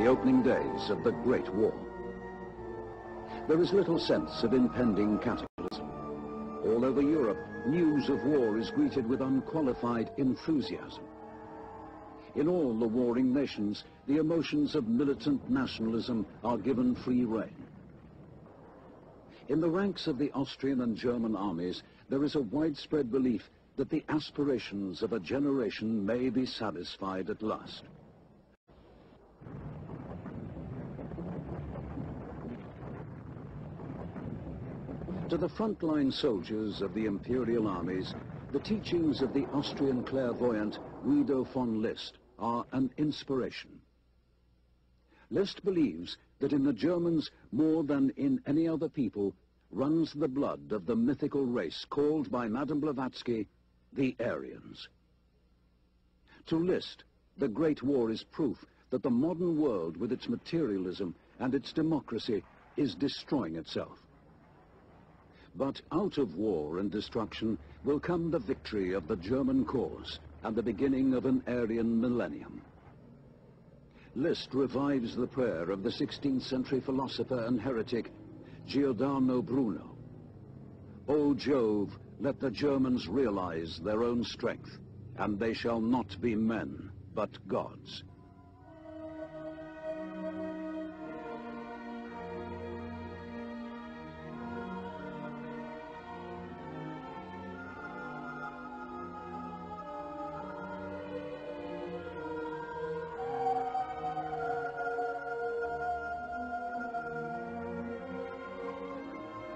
the opening days of the Great War. There is little sense of impending cataclysm. All over Europe, news of war is greeted with unqualified enthusiasm. In all the warring nations, the emotions of militant nationalism are given free rein. In the ranks of the Austrian and German armies, there is a widespread belief that the aspirations of a generation may be satisfied at last. To the frontline soldiers of the imperial armies, the teachings of the Austrian clairvoyant Guido von List are an inspiration. List believes that in the Germans, more than in any other people, runs the blood of the mythical race called by Madame Blavatsky the Aryans. To List, the Great War is proof that the modern world with its materialism and its democracy is destroying itself. But out of war and destruction will come the victory of the German cause and the beginning of an Aryan millennium. List revives the prayer of the 16th century philosopher and heretic Giordano Bruno. O Jove, let the Germans realize their own strength, and they shall not be men, but gods.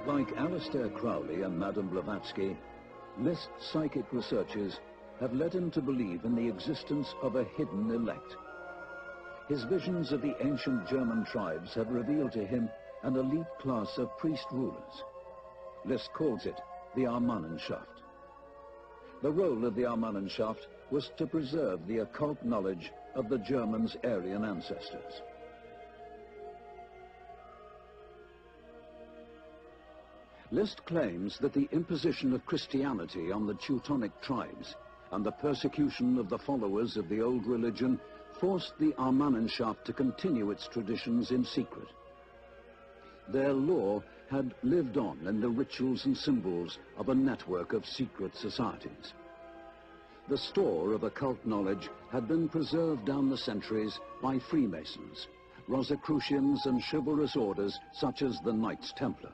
Like Aleister Crowley and Madame Blavatsky, List's psychic researches have led him to believe in the existence of a hidden elect. His visions of the ancient German tribes have revealed to him an elite class of priest rulers. List calls it the Armannenschaft. The role of the Armannenschaft was to preserve the occult knowledge of the Germans' Aryan ancestors. List claims that the imposition of Christianity on the Teutonic tribes and the persecution of the followers of the old religion forced the Armannenschaft to continue its traditions in secret. Their law had lived on in the rituals and symbols of a network of secret societies. The store of occult knowledge had been preserved down the centuries by Freemasons, Rosicrucians and chivalrous orders such as the Knights Templar.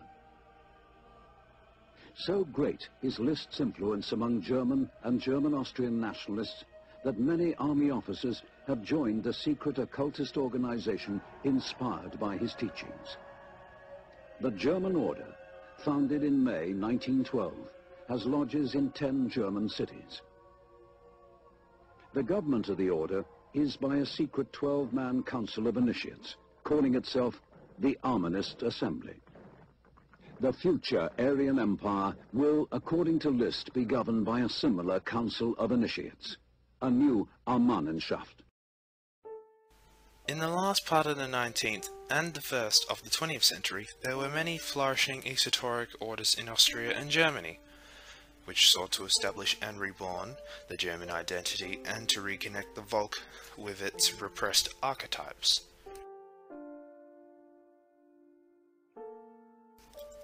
So great is List's influence among German and German-Austrian nationalists that many army officers have joined the secret occultist organization inspired by his teachings. The German Order, founded in May 1912, has lodges in 10 German cities. The government of the Order is by a secret 12-man council of initiates, calling itself the Armanist Assembly. The future Aryan Empire will, according to List, be governed by a similar council of initiates, a new Armannenschaft. In the last part of the 19th and the first of the 20th century, there were many flourishing esoteric orders in Austria and Germany, which sought to establish and reborn the German identity and to reconnect the Volk with its repressed archetypes.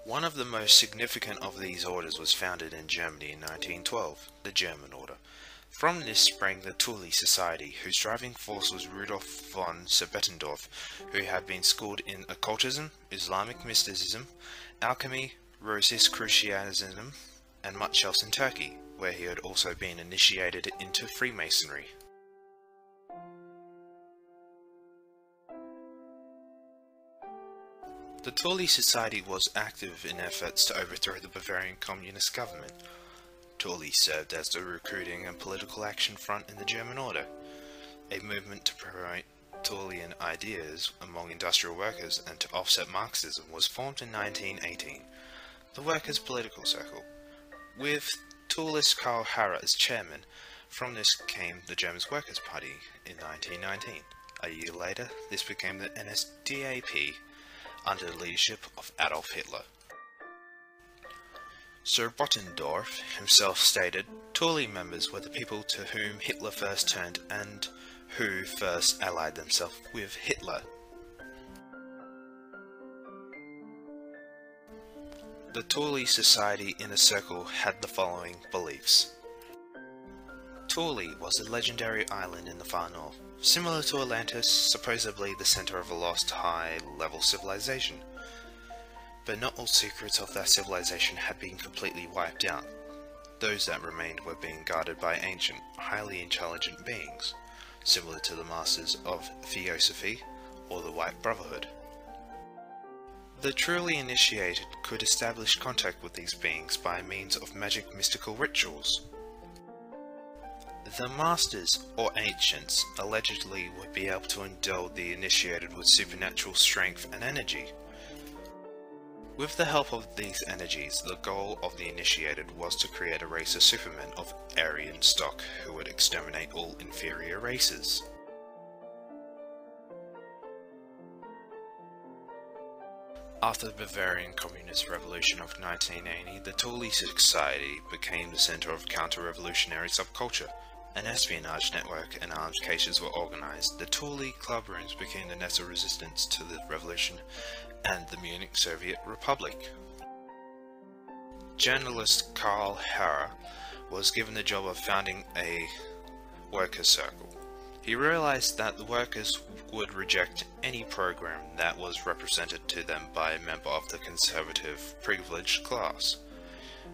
One of the most significant of these orders was founded in Germany in 1912, the German Order. From this sprang the Thule Society, whose driving force was Rudolf von Bettendorf, who had been schooled in occultism, Islamic mysticism, alchemy, Rosicrucianism, and much else in Turkey, where he had also been initiated into Freemasonry. The Thule Society was active in efforts to overthrow the Bavarian communist government. Thule served as the recruiting and political action front in the German Order. A movement to promote Thulean ideas among industrial workers and to offset Marxism was formed in 1918, the Workers' Political Circle, with Thulist Karl Harrer as chairman. From this came the German Workers' Party in 1919. A year later, this became the NSDAP, under the leadership of Adolf Hitler. Sir Bettendorf himself stated, Thule members were the people to whom Hitler first turned and who first allied themselves with Hitler The Thule Society Inner Circle had the following beliefs. Thule was a legendary island in the far north, similar to Atlantis, supposedly the center of a lost high-level civilization. But not all secrets of that civilization had been completely wiped out. Those that remained were being guarded by ancient, highly intelligent beings, similar to the Masters of Theosophy or the White Brotherhood. The truly initiated could establish contact with these beings by means of magic mystical rituals. The Masters, or Ancients, allegedly would be able to endow the initiated with supernatural strength and energy. With the help of these energies, the goal of the initiated was to create a race of supermen of Aryan stock who would exterminate all inferior races. After the Bavarian Communist Revolution of 1980, the Thule Society became the center of counter-revolutionary subculture. An espionage network and arms cases were organized. The Thule club rooms became the nest of resistance to the revolution and the Munich Soviet Republic. Journalist Karl Harrer was given the job of founding a workers' circle. He realized that the workers would reject any program that was represented to them by a member of the conservative, privileged class.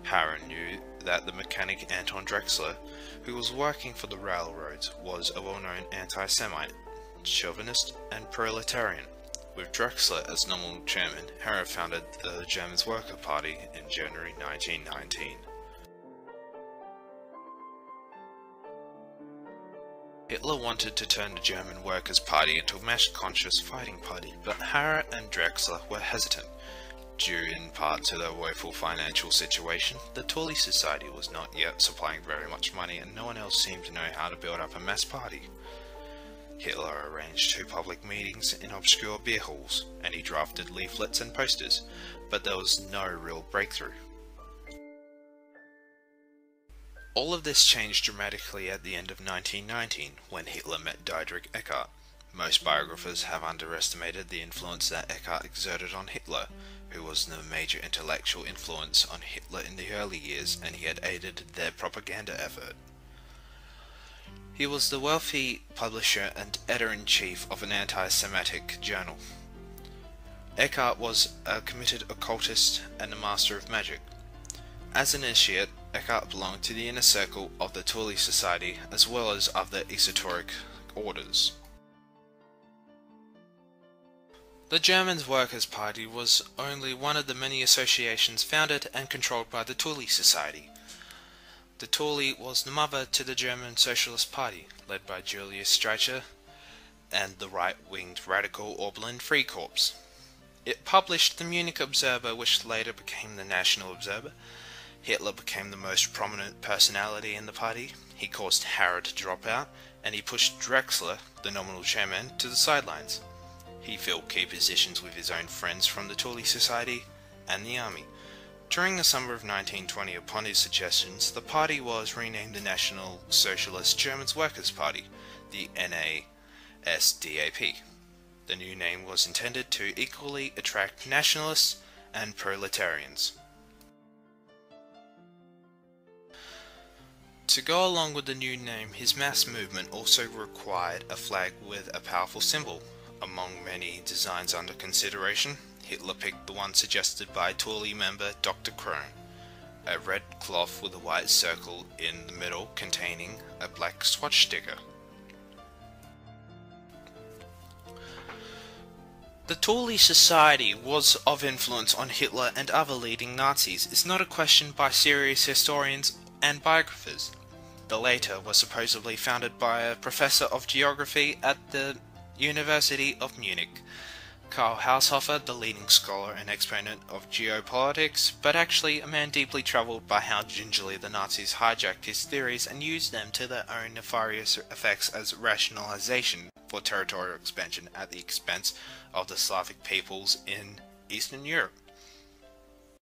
Harrer knew that the mechanic Anton Drexler, who was working for the railroads, was a well-known anti-Semite, chauvinist, and proletarian. With Drexler as nominal chairman, Harrer founded the German Workers' Party in January 1919. Hitler wanted to turn the German Workers' Party into a mass-conscious fighting party, but Harrer and Drexler were hesitant. Due in part to their woeful financial situation, the Thule Society was not yet supplying very much money and no one else seemed to know how to build up a mass party. Hitler arranged 2 public meetings in obscure beer halls, and he drafted leaflets and posters, but there was no real breakthrough. All of this changed dramatically at the end of 1919, when Hitler met Dietrich Eckart. Most biographers have underestimated the influence that Eckart exerted on Hitler, who was the major intellectual influence on Hitler in the early years, and he had aided their propaganda effort. He was the wealthy publisher and editor-in-chief of an anti-Semitic journal. Eckart was a committed occultist and a master of magic. As an initiate, Eckart belonged to the inner circle of the Thule Society as well as other esoteric orders. The German Workers' Party was only one of the many associations founded and controlled by the Thule Society. The Thule was the mother to the German Socialist Party, led by Julius Streicher, and the right-winged radical Oberlin Free Corps. It published the Munich Observer, which later became the National Observer. Hitler became the most prominent personality in the party. He caused Harrer to drop out, and he pushed Drexler, the nominal chairman, to the sidelines. He filled key positions with his own friends from the Thule Society and the army. During the summer of 1920, upon his suggestions, the party was renamed the National Socialist German Workers' Party, the NASDAP. The new name was intended to equally attract nationalists and proletarians. To go along with the new name, his mass movement also required a flag with a powerful symbol. Among many designs under consideration, Hitler picked the one suggested by Thule member Dr. Krohn, a red cloth with a white circle in the middle containing a black swatch sticker. The Thule Society was of influence on Hitler and other leading Nazis is not a question by serious historians and biographers. The latter was supposedly founded by a professor of geography at the University of Munich, Karl Haushofer, the leading scholar and exponent of geopolitics, but actually a man deeply troubled by how gingerly the Nazis hijacked his theories and used them to their own nefarious effects as rationalization for territorial expansion at the expense of the Slavic peoples in Eastern Europe.